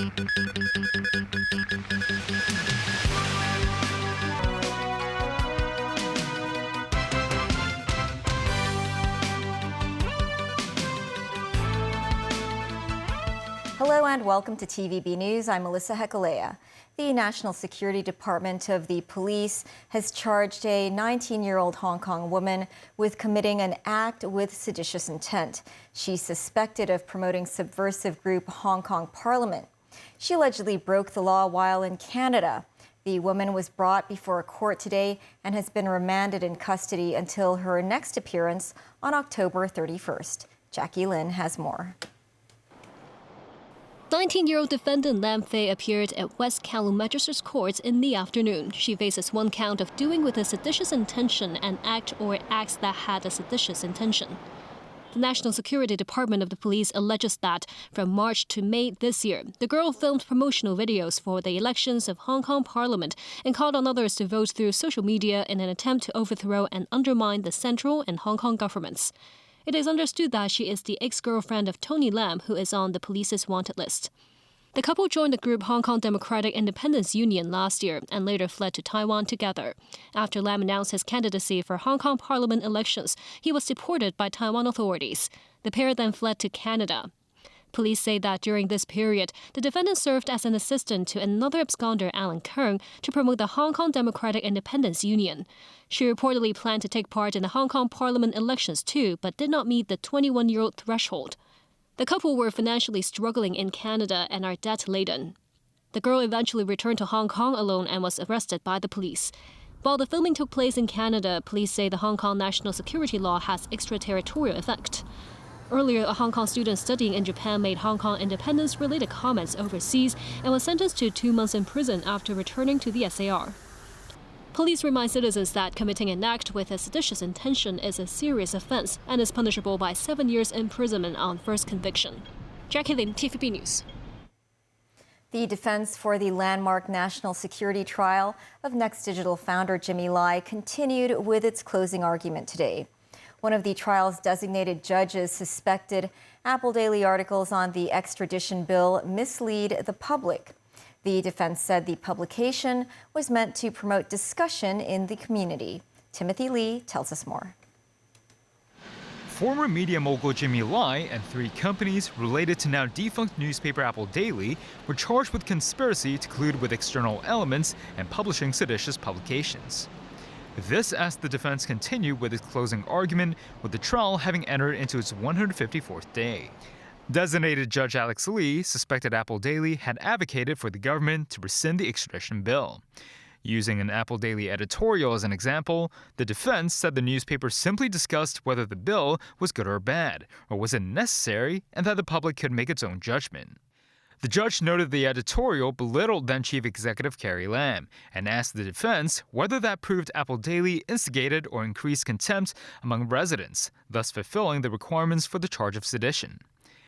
Hello and welcome to TVB News. I'm Melissa Hekalea. The National Security Department of the Police has charged a 19-year-old Hong Kong woman with committing an act with seditious intent. She's suspected of promoting subversive group Hong Kong Parliament. She allegedly broke the law while in Canada. The woman was brought before a court today and has been remanded in custody until her next appearance on October 31st. Jackie Lin has more. 19-year-old defendant Lam Fei appeared at West Kowloon Magistrates Court in the afternoon. She faces one count of doing with a seditious intention an act or acts that had a seditious intention. The National Security Department of the Police alleges that from March to May this year, the girl filmed promotional videos for the elections of Hong Kong Parliament and called on others to vote through social media in an attempt to overthrow and undermine the central and Hong Kong governments. It is understood that she is the ex-girlfriend of Tony Lam, who is on the police's wanted list. The couple joined the group Hong Kong Democratic Independence Union last year and later fled to Taiwan together. After Lam announced his candidacy for Hong Kong Parliament elections, he was deported by Taiwan authorities. The pair then fled to Canada. Police say that during this period, the defendant served as an assistant to another absconder, Alan Kern, to promote the Hong Kong Democratic Independence Union. She reportedly planned to take part in the Hong Kong Parliament elections too, but did not meet the 21-year-old threshold. The couple were financially struggling in Canada and are debt-laden. The girl eventually returned to Hong Kong alone and was arrested by the police. While the filming took place in Canada, police say the Hong Kong national security law has extraterritorial effect. Earlier, a Hong Kong student studying in Japan made Hong Kong independence-related comments overseas and was sentenced to 2 months in prison after returning to the SAR. Police remind citizens that committing an act with a seditious intention is a serious offense and is punishable by 7 years imprisonment on first conviction. Jackie Lin, TVB News. The defense for the landmark national security trial of Next Digital founder Jimmy Lai continued with its closing argument today. One of the trial's designated judges suspected Apple Daily articles on the extradition bill mislead the public. The defense said the publication was meant to promote discussion in the community. Timothy Lee tells us more. Former media mogul Jimmy Lai and 3 companies related to now defunct newspaper Apple Daily were charged with conspiracy to collude with external elements and publishing seditious publications. This as the defense continued with its closing argument, with the trial having entered into its 154th day. Designated Judge Alex Lee suspected Apple Daily had advocated for the government to rescind the extradition bill. Using an Apple Daily editorial as an example, the defense said the newspaper simply discussed whether the bill was good or bad, or was it necessary, and that the public could make its own judgment. The judge noted the editorial belittled then-Chief Executive Carrie Lam and asked the defense whether that proved Apple Daily instigated or increased contempt among residents, thus fulfilling the requirements for the charge of sedition.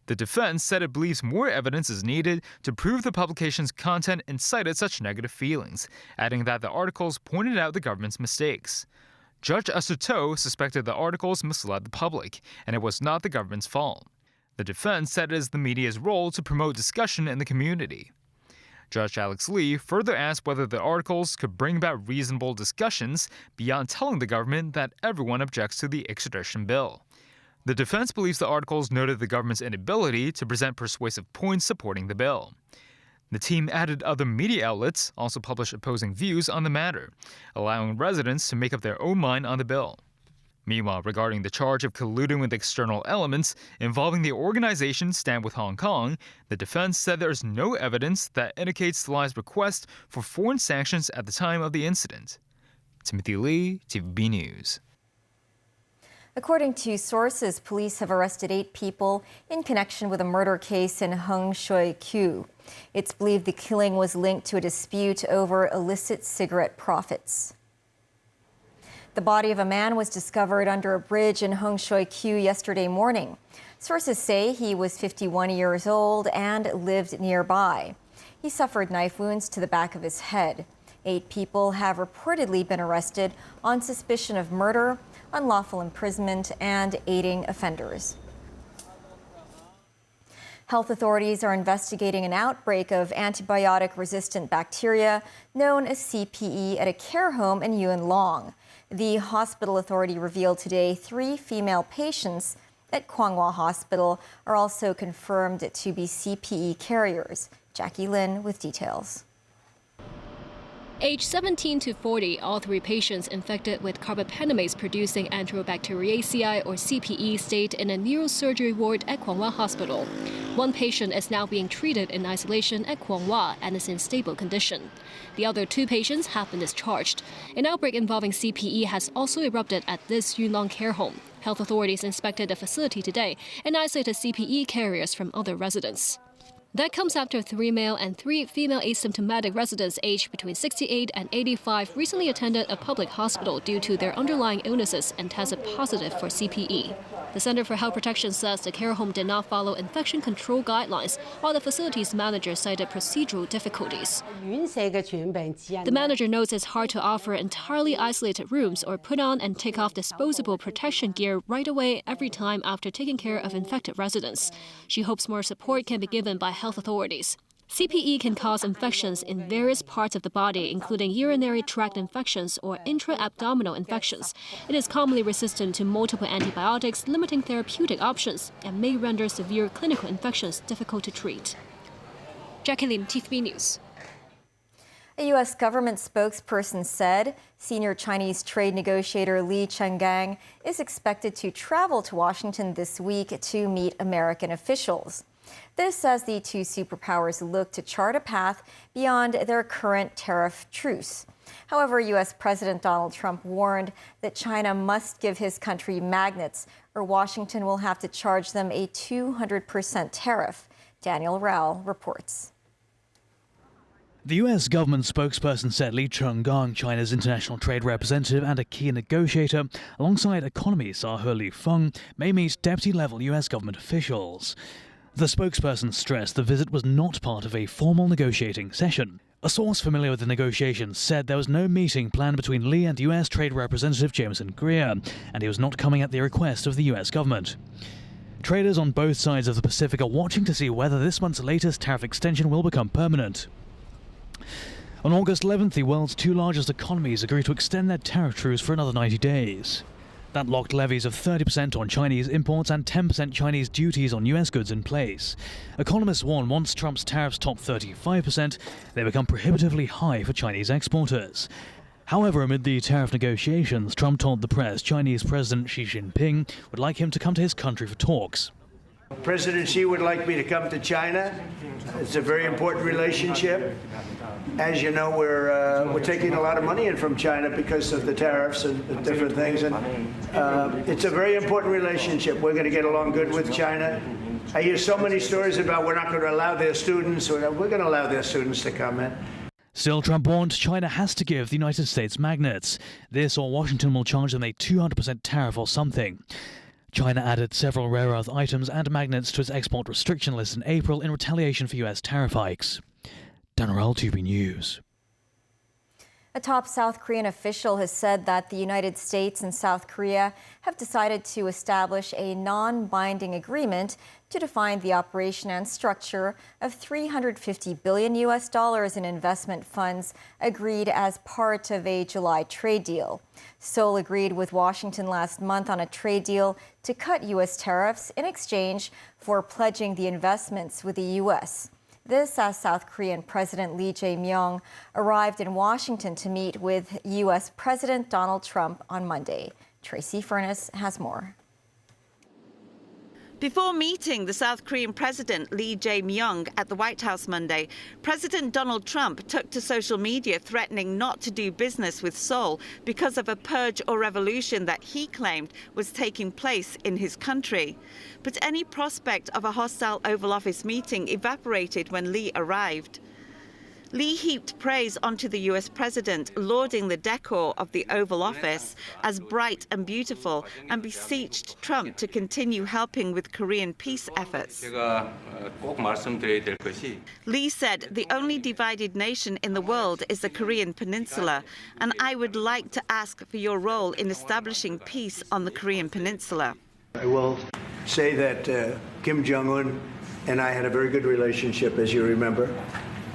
The defense said it believes more evidence is needed to prove the publication's content incited such negative feelings, adding that the articles pointed out the government's mistakes. Judge Asuto suspected the articles misled the public, and it was not the government's fault. The defense said it is the media's role to promote discussion in the community. Judge Alex Lee further asked whether the articles could bring about reasonable discussions beyond telling the government that everyone objects to the extradition bill. The defense believes the articles noted the government's inability to present persuasive points supporting the bill. The team added other media outlets also published opposing views on the matter, allowing residents to make up their own mind on the bill. Meanwhile, regarding the charge of colluding with external elements involving the organization Stand with Hong Kong, the defense said there is no evidence that indicates Lai's request for foreign sanctions at the time of the incident. Timothy Lee, TVB News. According to sources, police have arrested 8 people in connection with a murder case in Shui Kiu. It's believed the killing was linked to a dispute over illicit cigarette profits. The body of a man was discovered under a bridge in Shui Kiu yesterday morning. Sources say he was 51 years old and lived nearby. He suffered knife wounds to the back of his head. 8 people have reportedly been arrested on suspicion of murder, unlawful imprisonment, and aiding offenders. Health authorities are investigating an outbreak of antibiotic-resistant bacteria known as CPE at a care home in Yuen Long. The hospital authority revealed today 3 female patients at Kwangwa Hospital are also confirmed to be CPE carriers. Jackie Lin with details. Age 17 to 40, all 3 patients infected with carbapenemase-producing Enterobacteriaceae or CPE stayed in a neurosurgery ward at Kwangwa Hospital. 1 patient is now being treated in isolation at Kwangwa and is in stable condition. The other 2 patients have been discharged. An outbreak involving CPE has also erupted at this Yunlong care home. Health authorities inspected the facility today and isolated CPE carriers from other residents. That comes after 3 male and 3 female asymptomatic residents aged between 68 and 85 recently attended a public hospital due to their underlying illnesses and tested positive for CPE. The Center for Health Protection says the care home did not follow infection control guidelines, while the facility's manager cited procedural difficulties. The manager notes it's hard to offer entirely isolated rooms or put on and take off disposable protection gear right away every time after taking care of infected residents. She hopes more support can be given by health authorities. CPE can cause infections in various parts of the body, including urinary tract infections or intra-abdominal infections. It is commonly resistant to multiple antibiotics, limiting therapeutic options, and may render severe clinical infections difficult to treat. Jackie Lin, TVB News. A U.S. government spokesperson said senior Chinese trade negotiator Li Chenggang is expected to travel to Washington this week to meet American officials. This as the 2 superpowers look to chart a path beyond their current tariff truce. However, U.S. President Donald Trump warned that China must give his country magnets, or Washington will have to charge them a 200% tariff. Daniel Rao reports. The U.S. government spokesperson said Li Chenggang, China's international trade representative and a key negotiator, alongside economy Czar He Lifeng, may meet deputy-level U.S. government officials. The spokesperson stressed the visit was not part of a formal negotiating session. A source familiar with the negotiations said there was no meeting planned between Li and U.S. Trade Representative Jameson Greer, and he was not coming at the request of the U.S. government. Traders on both sides of the Pacific are watching to see whether this month's latest tariff extension will become permanent. On August 11th, the world's 2 largest economies agreed to extend their tariff truce for another 90 days. That locked levies of 30% on Chinese imports and 10% Chinese duties on U.S. goods in place. Economists warn once Trump's tariffs top 35%, they become prohibitively high for Chinese exporters. However, amid the tariff negotiations, Trump told the press Chinese President Xi Jinping would like him to come to his country for talks. President Xi would like me to come to China. It's a very important relationship. As you know, we're taking a lot of money in from China because of the tariffs and different things. And it's a very important relationship. We're going to get along good with China. I hear so many stories about we're not going to allow their students. We're going to allow their students to come in. Still, Trump warned China has to give the United States magnets. This or Washington will charge them a 200% tariff or something. China added several rare earth items and magnets to its export restriction list in April in retaliation for U.S. tariff hikes. Daniel, TVB News. A top South Korean official has said that the United States and South Korea have decided to establish a non-binding agreement to define the operation and structure of $350 billion in investment funds agreed as part of a July trade deal. Seoul agreed with Washington last month on a trade deal to cut U.S. tariffs in exchange for pledging the investments with the U.S. This as South Korean President Lee Jae-myung arrived in Washington to meet with U.S. President Donald Trump on Monday. Tracy Furness has more. Before meeting the South Korean President Lee Jae-myung at the White House Monday, President Donald Trump took to social media threatening not to do business with Seoul because of a purge or revolution that he claimed was taking place in his country. But any prospect of a hostile Oval Office meeting evaporated when Lee arrived. Lee heaped praise onto the U.S. president, lauding the decor of the Oval Office as bright and beautiful, and beseeched Trump to continue helping with Korean peace efforts. Lee said the only divided nation in the world is the Korean Peninsula, and I would like to ask for your role in establishing peace on the Korean Peninsula. I will say that Kim Jong-un and I had a very good relationship, as you remember,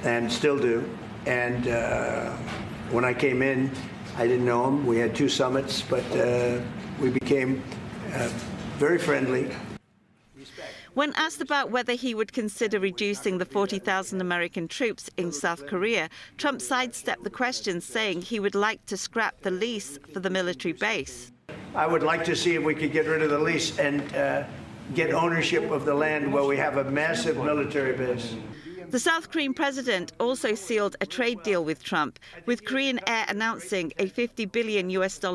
and still do. And when I came in, I didn't know him. We had 2 summits, but we became very friendly. When asked about whether he would consider reducing the 40,000 American troops in South Korea, Trump sidestepped the question, saying he would like to scrap the lease for the military base. I would like to see if we could get rid of the lease and get ownership of the land where we have a massive military base. The South Korean president also sealed a trade deal with Trump, with Korean Air announcing a $50 billion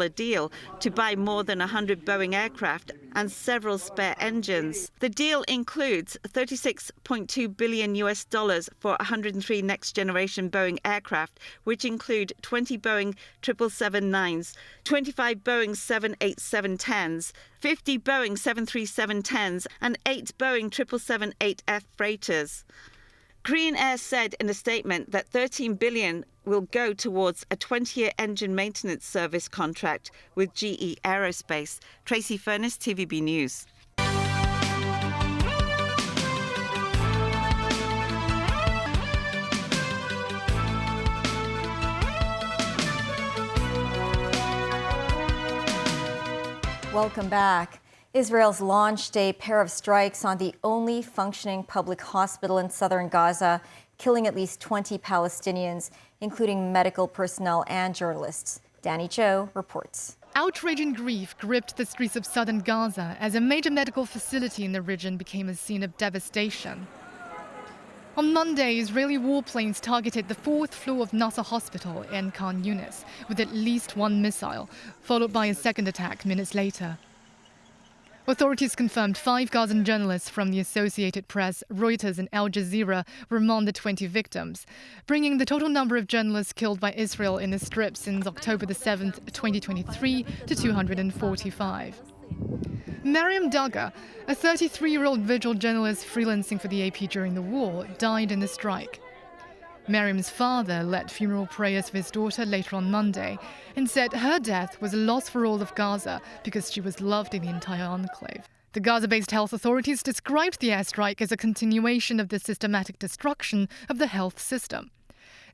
deal to buy more than 100 Boeing aircraft and several spare engines. The deal includes $36.2 billion for 103 next-generation Boeing aircraft, which include 20 Boeing 777-9s, 25 Boeing 787-10s, 50 Boeing 737-10s, and 8 Boeing 777-8F freighters. Korean Air said in a statement that $13 billion will go towards a 20-year engine maintenance service contract with GE Aerospace. Tracy Furness, TVB News. Welcome back. Israel's launched a pair of strikes on the only functioning public hospital in southern Gaza, killing at least 20 Palestinians, including medical personnel and journalists. Danny Joe reports. Outrage and grief gripped the streets of southern Gaza as a major medical facility in the region became a scene of devastation. On Monday, Israeli warplanes targeted the 4th floor of Nasser Hospital in Khan Yunis with at least 1 missile, followed by a second attack minutes later. Authorities confirmed 5 Gazan journalists from the Associated Press, Reuters and Al Jazeera were among the 20 victims, bringing the total number of journalists killed by Israel in the Strip since October 7, 2023 to 245. Mariam Dagga, a 33-year-old vigil journalist freelancing for the AP during the war, died in the strike. Mariam's father led funeral prayers for his daughter later on Monday and said her death was a loss for all of Gaza because she was loved in the entire enclave. The Gaza-based health authorities described the airstrike as a continuation of the systematic destruction of the health system.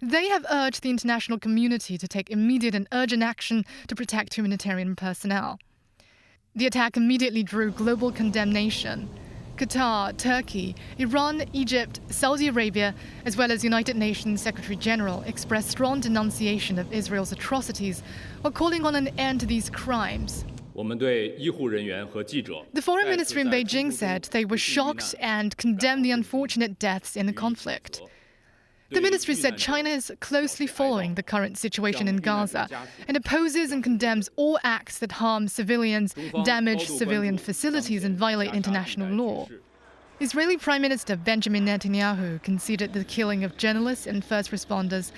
They have urged the international community to take immediate and urgent action to protect humanitarian personnel. The attack immediately drew global condemnation. Qatar, Turkey, Iran, Egypt, Saudi Arabia, as well as United Nations Secretary General expressed strong denunciation of Israel's atrocities while calling on an end to these crimes. The foreign ministry in Beijing said they were shocked and condemned the unfortunate deaths in the conflict. The ministry said China is closely following the current situation in Gaza and opposes and condemns all acts that harm civilians, damage civilian facilities and violate international law. Israeli Prime Minister Benjamin Netanyahu conceded the killing of journalists and first responders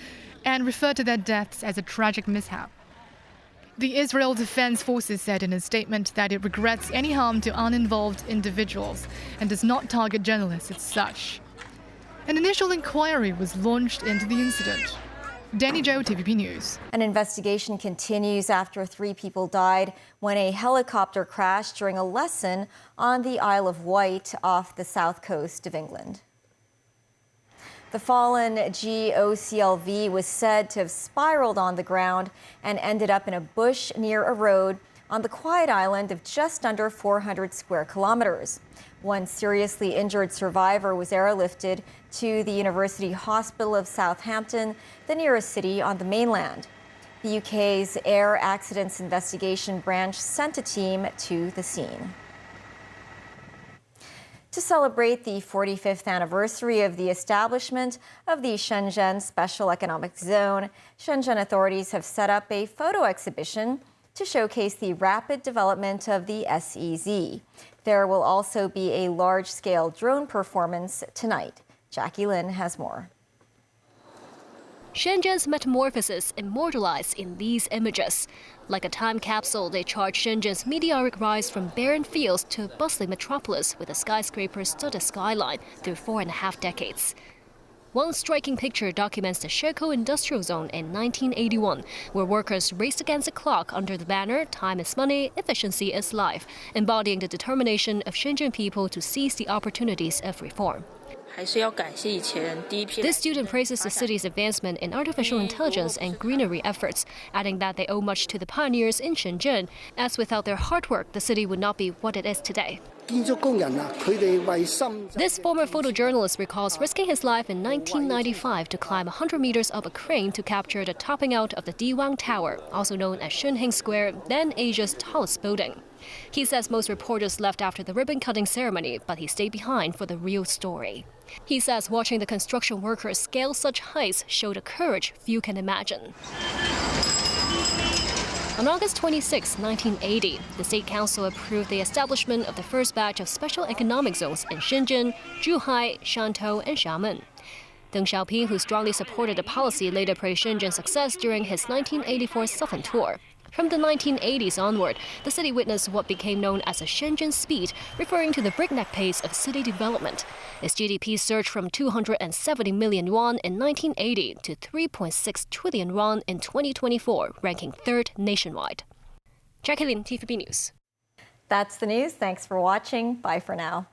and referred to their deaths as a tragic mishap. The Israel Defense Forces said in a statement that it regrets any harm to uninvolved individuals and does not target journalists as such. An initial inquiry was launched into the incident. Danny Joe, TVB News. An investigation continues after 3 people died when a helicopter crashed during a lesson on the Isle of Wight off the south coast of England. The fallen GOCLV was said to have spiraled on the ground and ended up in a bush near a road on the quiet island of just under 400 square kilometers. One seriously injured survivor was airlifted to the University Hospital of Southampton, the nearest city on the mainland. The UK's Air Accidents Investigation Branch sent a team to the scene. To celebrate the 45th anniversary of the establishment of the Shenzhen Special Economic Zone, Shenzhen authorities have set up a photo exhibition to showcase the rapid development of the SEZ. There will also be a large-scale drone performance tonight. Jackie Lin has more. Shenzhen's metamorphosis immortalized in these images. Like a time capsule, they chart Shenzhen's meteoric rise from barren fields to a bustling metropolis with a skyscraper-studded skyline through 4.5 decades. One striking picture documents the Shekou industrial zone in 1981, where workers raced against the clock under the banner "Time is money, efficiency is life," embodying the determination of Shenzhen people to seize the opportunities of reform. This student praises the city's advancement in artificial intelligence and greenery efforts, adding that they owe much to the pioneers in Shenzhen, as without their hard work, the city would not be what it is today. This former photojournalist recalls risking his life in 1995 to climb 100 meters up a crane to capture the topping out of the Diwang Tower, also known as Shunheng Square, then Asia's tallest building. He says most reporters left after the ribbon-cutting ceremony, but he stayed behind for the real story. He says watching the construction workers scale such heights showed a courage few can imagine. On August 26, 1980, the State Council approved the establishment of the first batch of special economic zones in Shenzhen, Zhuhai, Shantou, and Xiamen. Deng Xiaoping, who strongly supported the policy, later praised Shenzhen's success during his 1984 Southern tour. From the 1980s onward, the city witnessed what became known as a Shenzhen speed, referring to the breakneck pace of city development. Its GDP surged from 270 million yuan in 1980 to 3.6 trillion yuan in 2024, ranking third nationwide. Jackie Lim, TVB News. That's the news. Thanks for watching. Bye for now.